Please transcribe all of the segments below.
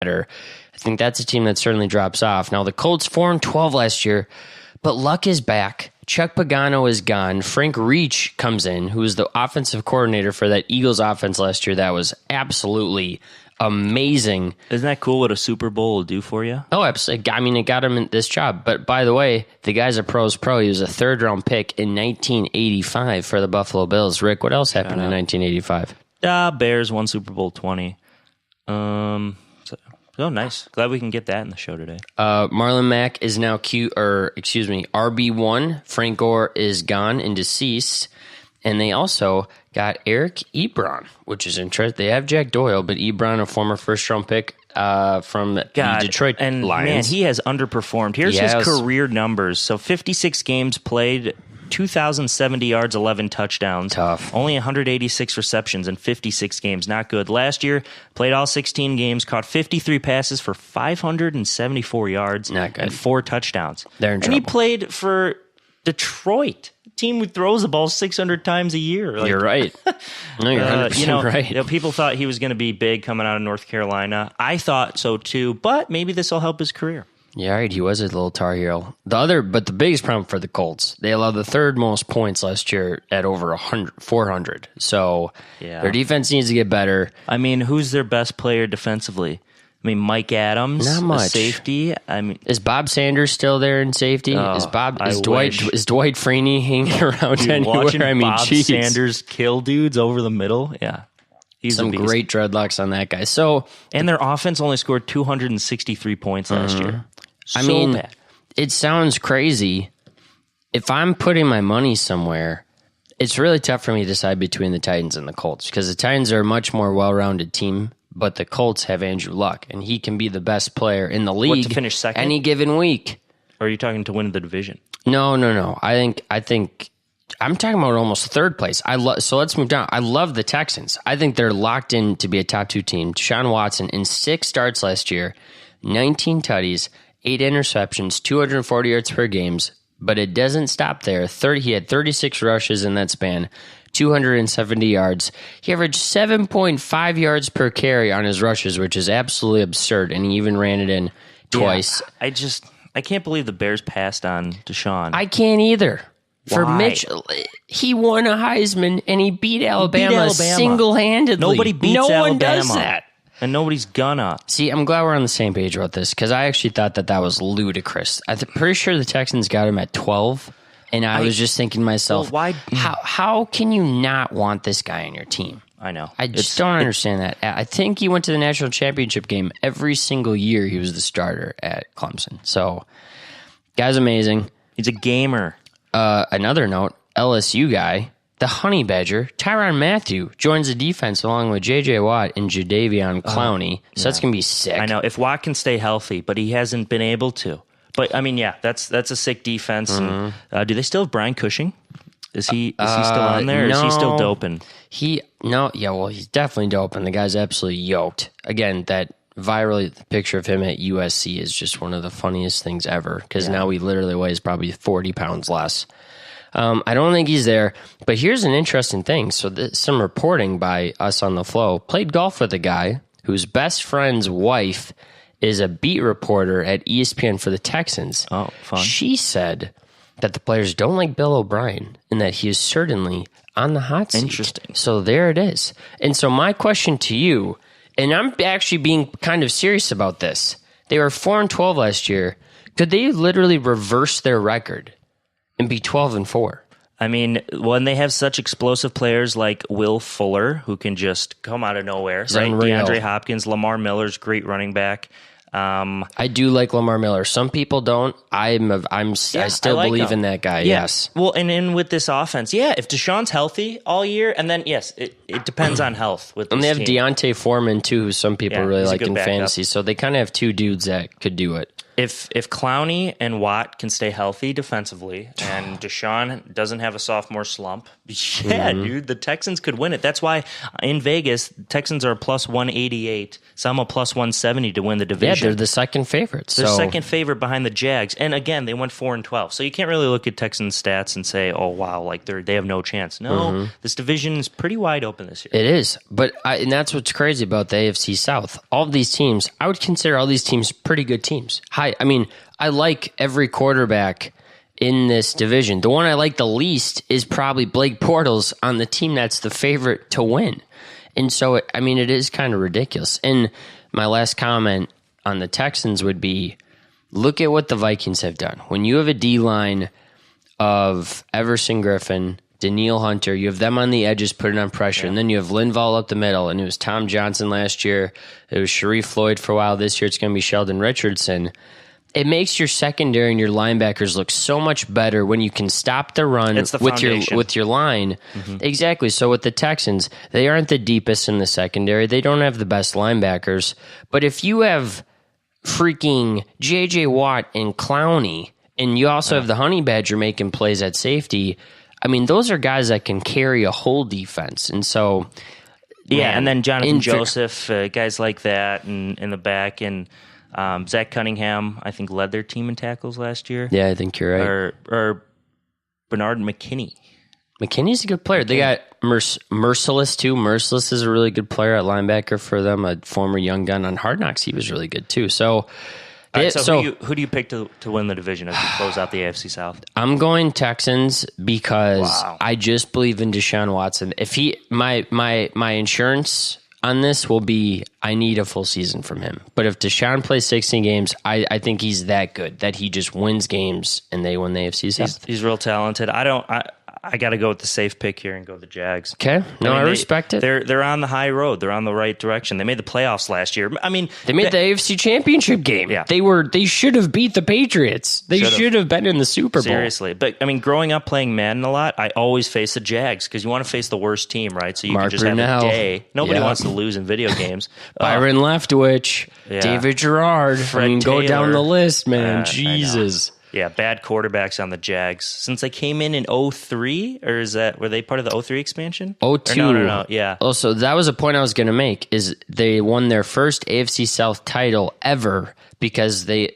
better. I think that's a team that certainly drops off. Now, the Colts 4-12 last year, but Luck is back. Chuck Pagano is gone. Frank Reich comes in, who was the offensive coordinator for that Eagles offense last year. That was absolutely amazing. Isn't that cool what a Super Bowl will do for you? Oh, absolutely. I mean, it got him in this job. But by the way, the guy's a pro's pro. He was a third-round pick in 1985 for the Buffalo Bills. Rick, what else happened in 1985? Bears won Super Bowl 20. So nice. Glad we can get that in the show today. Marlon Mack is now RB1. Frank Gore is gone and deceased. And they also got Eric Ebron, which is interesting. They have Jack Doyle, but Ebron, a former first-round pick from the Detroit Lions. Man, he has underperformed. Here's his career numbers. So 56 games played, 2,070 yards, 11 touchdowns. Tough. Only 186 receptions in 56 games. Not good. Last year, played all 16 games, caught 53 passes for 574 yards. Not good. And 4 touchdowns. They're in trouble. And he played for Detroit, a team who throws the ball 600 times a year. You're right. No, you're 100% right. People thought he was going to be big coming out of North Carolina. I thought so too, but maybe this will help his career. Yeah, right. He was a little Tar Heel. But the biggest problem for the Colts, they allowed the third most points last year at over 400. So their defense needs to get better. I mean, who's their best player defensively? I mean, Mike Adams, not much. Safety. I mean, is Bob Sanders still there in safety? Is Dwight Freeney hanging around anywhere? I mean, Bob Sanders kill dudes over the middle. Yeah, he's some great dreadlocks on that guy. So, and their offense only scored 263 points last year. I mean, bad. It sounds crazy. If I'm putting my money somewhere, it's really tough for me to decide between the Titans and the Colts because the Titans are a much more well-rounded team. But the Colts have Andrew Luck, and he can be the best player in the league to finish second? Any given week. Or are you talking to win the division? No. I think I'm talking about almost third place. So let's move down. I love the Texans. I think they're locked in to be a top 2 team. Deshaun Watson in 6 starts last year, 19 tutties, 8 interceptions, 240 yards per games. But it doesn't stop there. He had 36 rushes in that span. 270 yards. He averaged 7.5 yards per carry on his rushes, which is absolutely absurd, and he even ran it in twice. I can't believe the Bears passed on Deshaun. I can't either. Why? For Mitch, he won a Heisman, and he beat Alabama single-handedly. Nobody beats Alabama. No one does that. And nobody's gonna. See, I'm glad we're on the same page about this, because I actually thought that was ludicrous. I'm pretty sure the Texans got him at 12. And I was just thinking to myself, how can you not want this guy on your team? I know. I just don't understand that. I think he went to the national championship game every single year he was the starter at Clemson. So, guy's amazing. He's a gamer. Another note, LSU guy, the Honey Badger, Tyrann Mathieu, joins the defense along with J.J. Watt and Jadeveon Clowney. So that's going to be sick. I know. If Watt can stay healthy, but he hasn't been able to. But I mean, that's a sick defense. Mm-hmm. And, do they still have Brian Cushing? Is he still on there? Or is he still doping? He's definitely doping. The guy's absolutely yoked. Again, that viral picture of him at USC is just one of the funniest things ever because now he literally weighs probably 40 pounds less. I don't think he's there. But here's an interesting thing. So some reporting by us on the Flow. Played golf with a guy whose best friend's wife is a beat reporter at ESPN for the Texans. Oh, fun. She said that the players don't like Bill O'Brien and that he is certainly on the hot seat. Interesting. So there it is. And so my question to you, and I'm actually being kind of serious about this. They were 4-12 last year. Could they literally reverse their record and be 12-4? I mean, when they have such explosive players like Will Fuller, who can just come out of nowhere, right? DeAndre Hopkins, Lamar Miller's great running back. I do like Lamar Miller. Some people don't. I still believe in that guy. Yeah. Yes. Well, and with this offense, if Deshaun's healthy all year, and then it depends on health with. And this they have team. Deontay Foreman too, who some people really like in backup. fantasy. So they kind of have 2 dudes that could do it. if Clowney and Watt can stay healthy defensively, and Deshaun doesn't have a sophomore slump, dude, the Texans could win it. That's why in Vegas, Texans are plus 188. Some are plus 170 to win the division. Yeah, they're the second favorites. They're second favorite behind the Jags, and again, they went 4-12. So you can't really look at Texans stats and say, "Oh wow, like they have no chance." No, this division is pretty wide open this year. It is, but and that's what's crazy about the AFC South. All of these teams, I would consider all these teams pretty good teams. I mean, I like every quarterback in this division. The one I like the least is probably Blake Bortles on the team that's the favorite to win. And so, it is kind of ridiculous. And my last comment on the Texans would be, look at what the Vikings have done. When you have a D-line of Everson Griffin, Daniil Hunter, you have them on the edges putting on pressure, and then you have Linval up the middle, and it was Tom Johnson last year. It was Sharif Floyd for a while. This year it's going to be Sheldon Richardson. It makes your secondary and your linebackers look so much better when you can stop the run with your line. Exactly. So with the Texans, they aren't the deepest in the secondary. They don't have the best linebackers. But if you have freaking J.J. Watt and Clowney, and you also have the Honey Badger making plays at safety, those are guys that can carry a whole defense. And so, and then Jonathan Joseph, guys like that in the back, and Zach Cunningham, I think, led their team in tackles last year. Yeah, I think you're right. Or Bernard McKinney. McKinney's a good player. They got Merciless, too. Merciless is a really good player at linebacker for them, a former young gun on Hard Knocks. He was really good, too. So, who do you pick to win the division as we close out the AFC South? I'm going Texans because I just believe in Deshaun Watson. If my insurance on this will be, I need a full season from him. But if Deshaun plays 16 games, I think he's that good that he just wins games and they win the AFC South. He's real talented. I got to go with the safe pick here and go with the Jags. Okay. I respect it. They're on the high road. They're on the right direction. They made the playoffs last year. They made the AFC Championship game. Yeah. They should have beat the Patriots. They should have been in the Super Bowl. Seriously. But, growing up playing Madden a lot, I always face the Jags because you want to face the worst team, right? So you can just have a day. Nobody wants to lose in video games. Byron Leftwich, David Gerard. Fred go Taylor. Down the list, man. Jesus. Yeah, bad quarterbacks on the Jags. Since they came in 03, or were they part of the 03 expansion? 02. No, yeah. Also, that was a point I was going to make, is they won their first AFC South title ever because I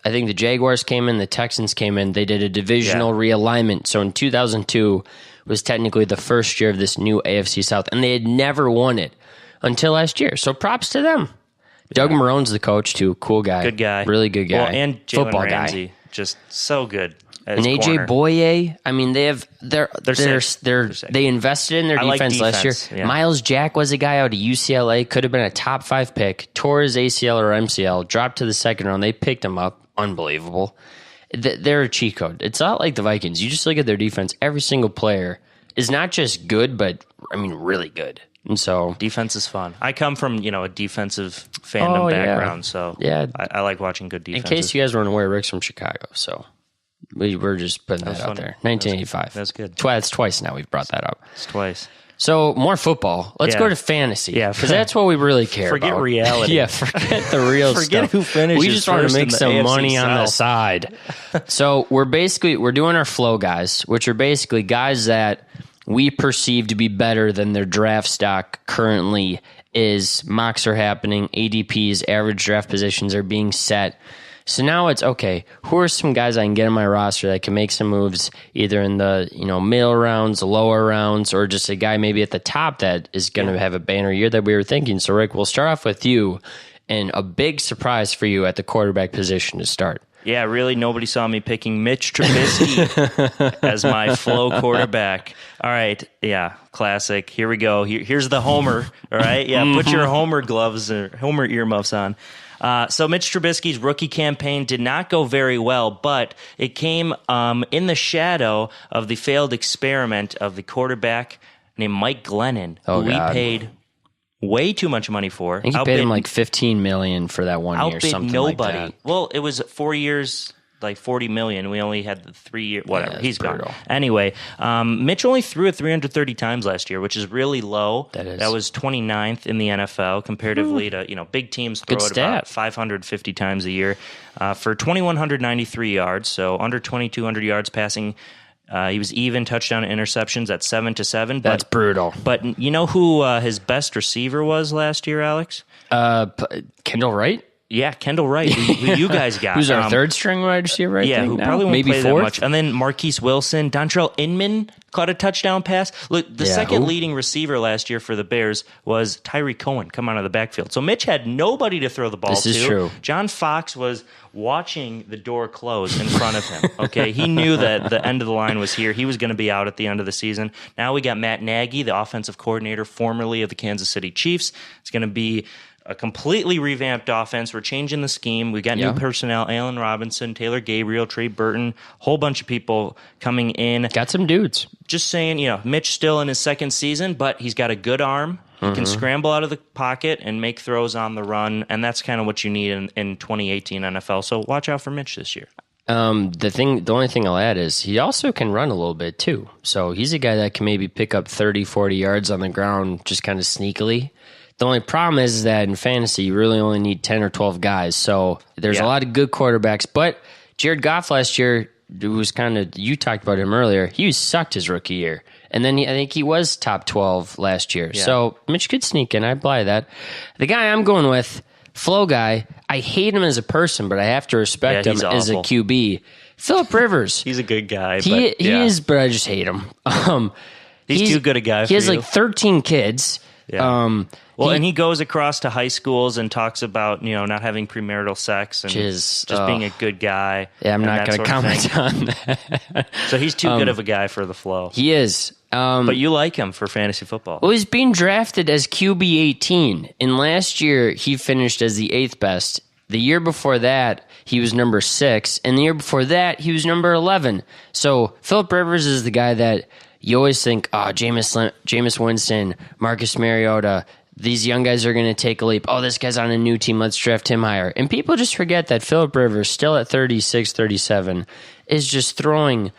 think the Jaguars came in, the Texans came in, they did a divisional realignment. So in 2002 was technically the first year of this new AFC South, and they had never won it until last year. So props to them. Yeah. Doug Marone's the coach, too. Cool guy. Good guy. Really good guy. Well, and Jalen Ramsey. Guy. Just so good. And AJ Boye, they invested in their defense last year. Yeah. Miles Jack was a guy out of UCLA, could have been a top 5 pick, tore his ACL or MCL, dropped to the second round. They picked him up. Unbelievable. They're a cheat code. It's not like the Vikings. You just look at their defense. Every single player is not just good, but really good. And so defense is fun. I come from, a defensive fandom background, so I like watching good defense. In case you guys weren't aware, Rick's from Chicago, so we're just putting that out there. 1985. That's good. That's twice now we've brought that up. It's twice. So more football. Let's go to fantasy. Yeah, because that's what we really care about. Forget reality. Yeah, forget the real stuff. Forget who finishes. We just want to make some money South. On the side. So we're doing our flow guys, which are basically guys that we perceive to be better than their draft stock currently is. Mocks are happening. ADPs, average draft positions, are being set. So now it's, okay, who are some guys I can get in my roster that can make some moves either in the middle rounds, lower rounds, or just a guy maybe at the top that is going to have a banner year that we were thinking. So, Rick, we'll start off with you, and a big surprise for you at the quarterback position to start. Yeah, really, nobody saw me picking Mitch Trubisky as my flow quarterback. All right, yeah, classic. Here we go. Here's the homer, all right? Yeah, put your homer gloves or homer earmuffs on. So Mitch Trubisky's rookie campaign did not go very well, but it came in the shadow of the failed experiment of the quarterback named Mike Glennon, who we paid way too much money for. I think he paid him like $15 million for that 1 year, something nobody. like that. Well, it was 4 years, like $40 million. We only had the 3 year, whatever. Yeah, he's brutal. gone. Anyway, Mitch only threw it 330 times last year, which is really low. That is. That was 29th in the NFL comparatively to, big teams throw it about 550 times a year for 2,193 yards. So under 2,200 yards passing. He was even touchdown interceptions at 7-7. That's brutal. But you know who his best receiver was last year, Alex? Kendall Wright? Yeah, Kendall Wright, who you guys got. Who's our third string wide receiver? Yeah, who probably won't maybe play fourth? that much. And then Marquise Wilson, Dontrell Inman caught a touchdown pass. Look, the second leading receiver last year for the Bears was Tyree Cohen coming out of the backfield. So Mitch had nobody to throw the ball to. This is true. John Fox was watching the door close in front of him. Okay, he knew that the end of the line was here. He was going to be out at the end of the season. Now we got Matt Nagy, the offensive coordinator, formerly of the Kansas City Chiefs. It's going to be a completely revamped offense. We're changing the scheme. We got new personnel, Allen Robinson, Taylor Gabriel, Trey Burton, whole bunch of people coming in. Got some dudes. Just saying, Mitch still in his second season, but he's got a good arm. He can scramble out of the pocket and make throws on the run, and that's kind of what you need in 2018 NFL. So watch out for Mitch this year. The only thing I'll add is he also can run a little bit too. So he's a guy that can maybe pick up 30, 40 yards on the ground just kind of sneakily. The only problem is that in fantasy, you really only need 10 or 12 guys. So there's a lot of good quarterbacks. But Jared Goff last year, it was you talked about him earlier, he sucked his rookie year. And then I think he was top 12 last year. Yeah. So Mitch could sneak in. I buy that. The guy I'm going with, Flow Guy, I hate him as a person, but I have to respect him as a QB. Phillip Rivers. He's a good guy. He is, but I just hate him. He's too good a guy for He has you. like 13 kids. Yeah. And he goes across to high schools and talks about, not having premarital sex and just being a good guy. Yeah, I'm not going to comment on that. So he's too good of a guy for the Flow. He is. But you like him for fantasy football. Well, he's being drafted as QB 18. And last year, he finished as the 8th best. The year before that, he was number 6. And the year before that, he was number 11. So Phillip Rivers is the guy that you always think, Jameis Winston, Marcus Mariota, these young guys are going to take a leap. Oh, this guy's on a new team. Let's draft him higher. And people just forget that Phillip Rivers, still at 36, 37, is just throwing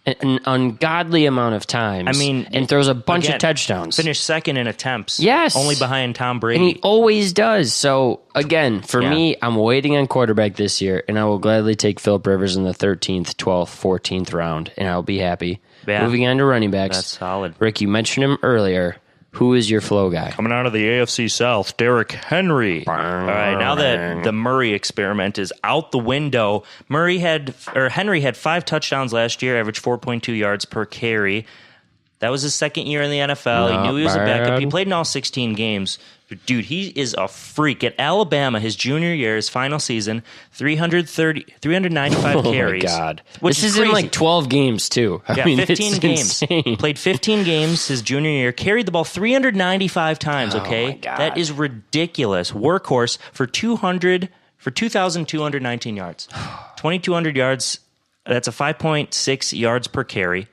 an ungodly amount of times. And throws a bunch of touchdowns. Finished second in attempts. Yes. Only behind Tom Brady. And he always does. So, again, for me, I'm waiting on quarterback this year, and I will gladly take Phillip Rivers in the 13th, 12th, 14th round, and I'll be happy. Yeah. Moving on to running backs. That's solid. Rick, you mentioned him earlier. Who is your Flow Guy? Coming out of the AFC South, Derrick Henry. All right, now that the Murray experiment is out the window, Henry had 5 touchdowns last year, averaged 4.2 yards per carry. That was his second year in the NFL. He knew he was a backup. He played in all 16 games. But dude, he is a freak. At Alabama, his junior year, his final season, 395 carries. Oh, my God. Which this is crazy. in like 12 games, too. 15 games. Insane. Played 15 games his junior year. Carried the ball 395 times, okay? Oh, my God. That is ridiculous. Workhorse for 2,219 yards. 2,200 yards. That's a 5.6 yards per carry.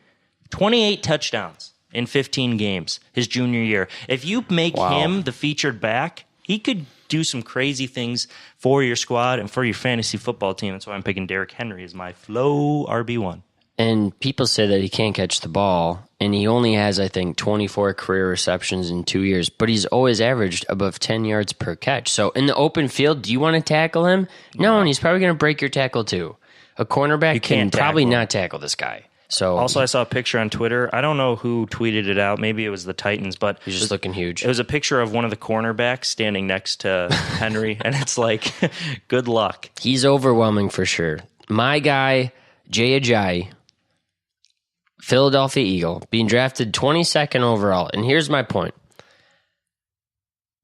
28 touchdowns in 15 games his junior year. If you make him the featured back, he could do some crazy things for your squad and for your fantasy football team. That's why I'm picking Derrick Henry as my Flow RB1. And people say that he can't catch the ball, and he only has, I think, 24 career receptions in 2 years, but he's always averaged above 10 yards per catch. So in the open field, do you want to tackle him? No, and he's probably going to break your tackle too. A cornerback can probably not tackle this guy. So also, I saw a picture on Twitter. I don't know who tweeted it out. Maybe it was the Titans, but he's just looking huge. It was a picture of one of the cornerbacks standing next to Henry, and it's like, good luck. He's overwhelming for sure. My guy, Jay Ajayi, Philadelphia Eagle, being drafted 22nd overall. And here's my point.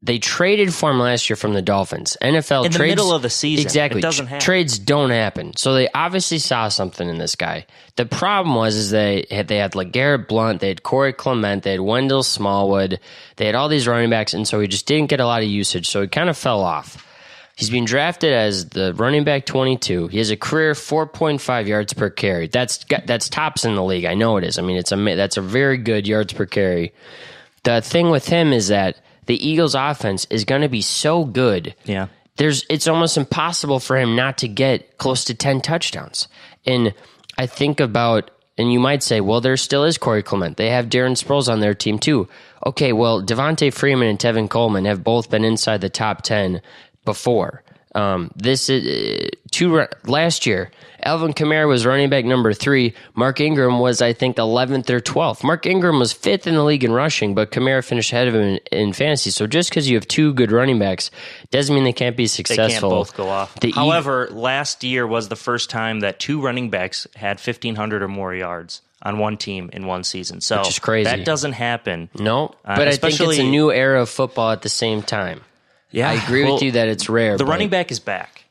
They traded for him last year from the Dolphins. NFL in the trades, middle of the season. Exactly. It doesn't happen. Trades don't happen. So they obviously saw something in this guy. The problem was they had like Garrett Blunt, they had Corey Clement, they had Wendell Smallwood, they had all these running backs, and so he just didn't get a lot of usage. So he kind of fell off. He's been drafted as the running back 22. He has a career 4.5 yards per carry. That's tops in the league. I know it is. I mean, that's a very good yards per carry. The thing with him is that the Eagles' offense is going to be so good it's almost impossible for him not to get close to 10 touchdowns. And I think about, and you might say, well, there still is Corey Clement. They have Darren Sproles on their team too. Okay, well, Devontae Freeman and Tevin Coleman have both been inside the top 10 before. This is last year. Alvin Kamara was running back number 3. Mark Ingram was, I think, 11th or 12th. Mark Ingram was 5th in the league in rushing, but Kamara finished ahead of him in fantasy. So just because you have 2 good running backs doesn't mean they can't be successful. They can't both go off. However, last year was the first time that 2 running backs had 1,500 or more yards on one team in one season. So which is crazy. That doesn't happen. No, but I think it's a new era of football at the same time. Yeah, I agree with you that it's rare. The running back is back.